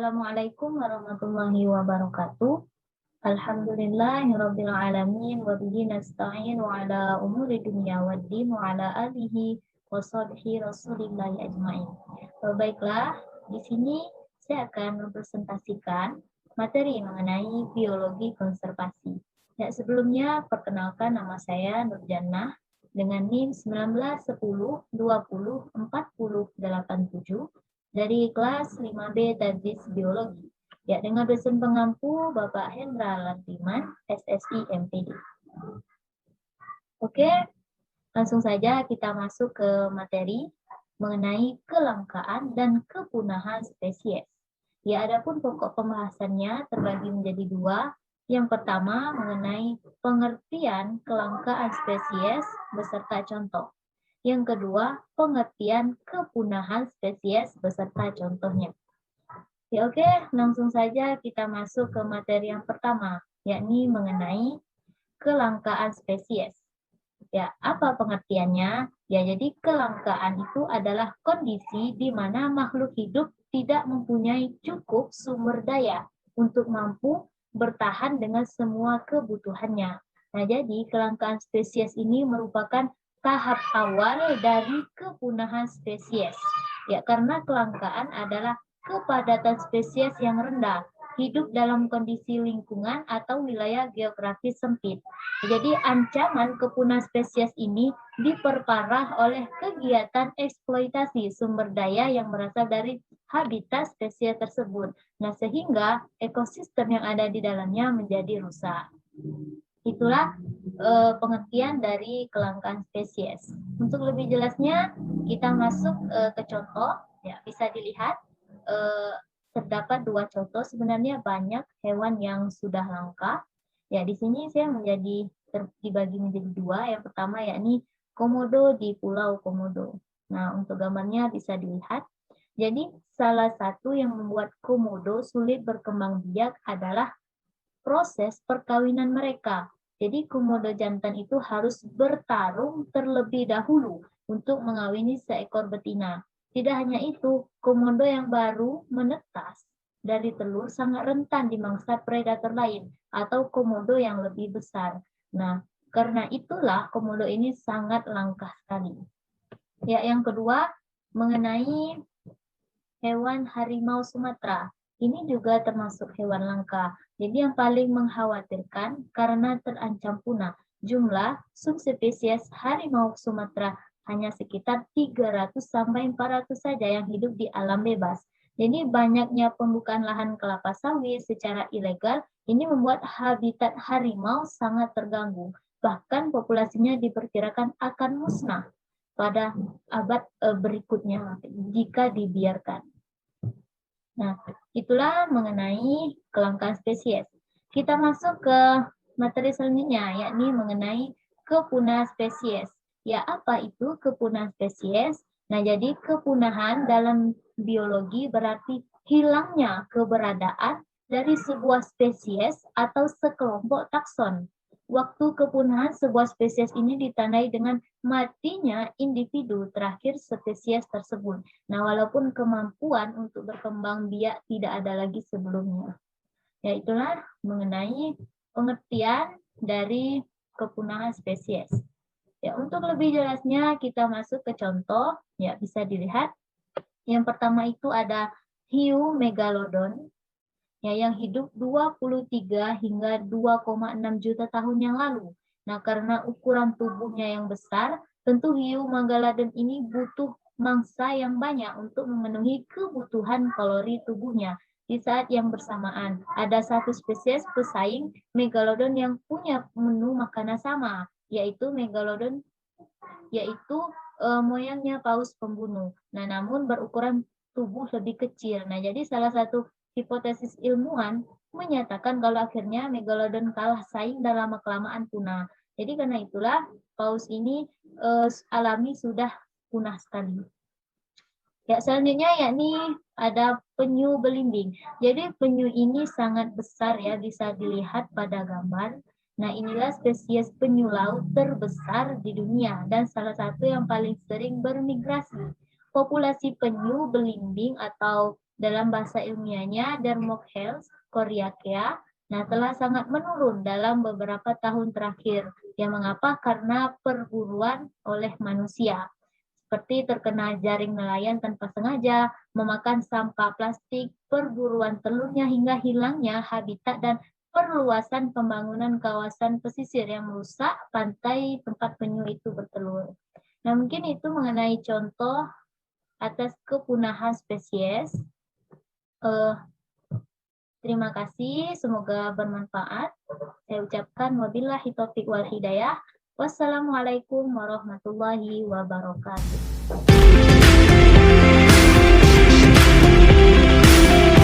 Assalamualaikum warahmatullahi wabarakatuh. Alhamdulillahirabbil alamin wa bihi nasta'in wa ala umuri dunya waddin wa ala alihi wa sahbihi rasulillahi ajmain. Baiklah, di sini saya akan mempresentasikan materi mengenai biologi konservasi. Ya, sebelumnya perkenalkan nama saya Nurjannah dengan NIM 1910204087 dari kelas 5B Tadris Biologi. Ya, dengan dosen pengampu Bapak Hendra Lantiman, SSI MPD. Oke, langsung saja kita masuk ke materi mengenai kelangkaan dan kepunahan spesies. Ya, adapun pokok pembahasannya terbagi menjadi dua. Yang pertama mengenai pengertian kelangkaan spesies beserta contoh. Yang kedua, pengertian kepunahan spesies beserta contohnya. Ya, oke, langsung saja kita masuk ke materi yang pertama, yakni mengenai kelangkaan spesies. Ya, apa pengertiannya? Ya, jadi kelangkaan itu adalah kondisi di mana makhluk hidup tidak mempunyai cukup sumber daya untuk mampu bertahan dengan semua kebutuhannya. Nah, jadi kelangkaan spesies ini merupakan tahap awal dari kepunahan spesies. Ya, karena kelangkaan adalah kepadatan spesies yang rendah, hidup dalam kondisi lingkungan atau wilayah geografis sempit. Jadi ancaman kepunahan spesies ini diperparah oleh kegiatan eksploitasi sumber daya yang berasal dari habitat spesies tersebut. Nah, sehingga ekosistem yang ada di dalamnya menjadi rusak. Itulah pengertian dari kelangkaan spesies. Untuk lebih jelasnya, kita masuk ke contoh. Ya, bisa dilihat terdapat dua contoh. Sebenarnya banyak hewan yang sudah langka. Ya, di sini saya dibagi menjadi dua. Yang pertama yakni komodo di Pulau Komodo. Nah, untuk gambarnya bisa dilihat. Jadi, salah satu yang membuat komodo sulit berkembang biak adalah proses perkawinan mereka. Jadi komodo jantan itu harus bertarung terlebih dahulu untuk mengawini seekor betina. Tidak hanya itu, komodo yang baru menetas dari telur sangat rentan dimangsa predator lain atau komodo yang lebih besar. Nah, karena itulah komodo ini sangat langka sekali. Ya, yang kedua mengenai hewan harimau Sumatera. Ini juga termasuk hewan langka. Jadi yang paling mengkhawatirkan karena terancam punah. Jumlah subspesies harimau Sumatera hanya sekitar 300 sampai 400 saja yang hidup di alam bebas. Jadi banyaknya pembukaan lahan kelapa sawit secara ilegal ini membuat habitat harimau sangat terganggu. Bahkan populasinya diperkirakan akan musnah pada abad berikutnya jika dibiarkan. Nah, itulah mengenai kelangkaan spesies. Kita masuk ke materi selanjutnya, yakni mengenai kepunahan spesies. Ya, apa itu kepunahan spesies? Nah, jadi kepunahan dalam biologi berarti hilangnya keberadaan dari sebuah spesies atau sekelompok takson. Waktu kepunahan sebuah spesies ini ditandai dengan matinya individu terakhir spesies tersebut. Nah, walaupun kemampuan untuk berkembang biak tidak ada lagi sebelumnya. Ya, itulah mengenai pengertian dari kepunahan spesies. Ya, untuk lebih jelasnya kita masuk ke contoh. Ya, bisa dilihat. Yang pertama itu ada hiu megalodon. Ya, yang hidup 23 hingga 2,6 juta tahun yang lalu. Nah, karena ukuran tubuhnya yang besar, tentu hiu megalodon ini butuh mangsa yang banyak untuk memenuhi kebutuhan kalori tubuhnya. Di saat yang bersamaan, ada satu spesies pesaing megalodon yang punya menu makanan sama, yaitu megalodon, yaitu moyangnya paus pembunuh. Nah, namun berukuran tubuh lebih kecil. Nah, jadi salah satu hipotesis ilmuwan menyatakan kalau akhirnya megalodon kalah saing dan lama-kelamaan punah. Jadi karena itulah paus ini alami sudah punah sekali. Ya, selanjutnya yakni ada penyu belimbing. Jadi penyu ini sangat besar ya, bisa dilihat pada gambar. Nah, inilah spesies penyu laut terbesar di dunia dan salah satu yang paling sering bermigrasi. Populasi penyu belimbing atau Dalam bahasa ilmiahnya Dermocheles coriacea, nah telah sangat menurun dalam beberapa tahun terakhir. Yang mengapa? Karena perburuan oleh manusia. Seperti terkena jaring nelayan tanpa sengaja, memakan sampah plastik, perburuan telurnya hingga hilangnya habitat dan perluasan pembangunan kawasan pesisir yang merusak pantai tempat penyu itu bertelur. Nah, mungkin itu mengenai contoh atas kepunahan spesies. Terima kasih, semoga bermanfaat. Saya ucapkan wabillahi taufiq wal hidayah. Wassalamualaikum warahmatullahi wabarakatuh.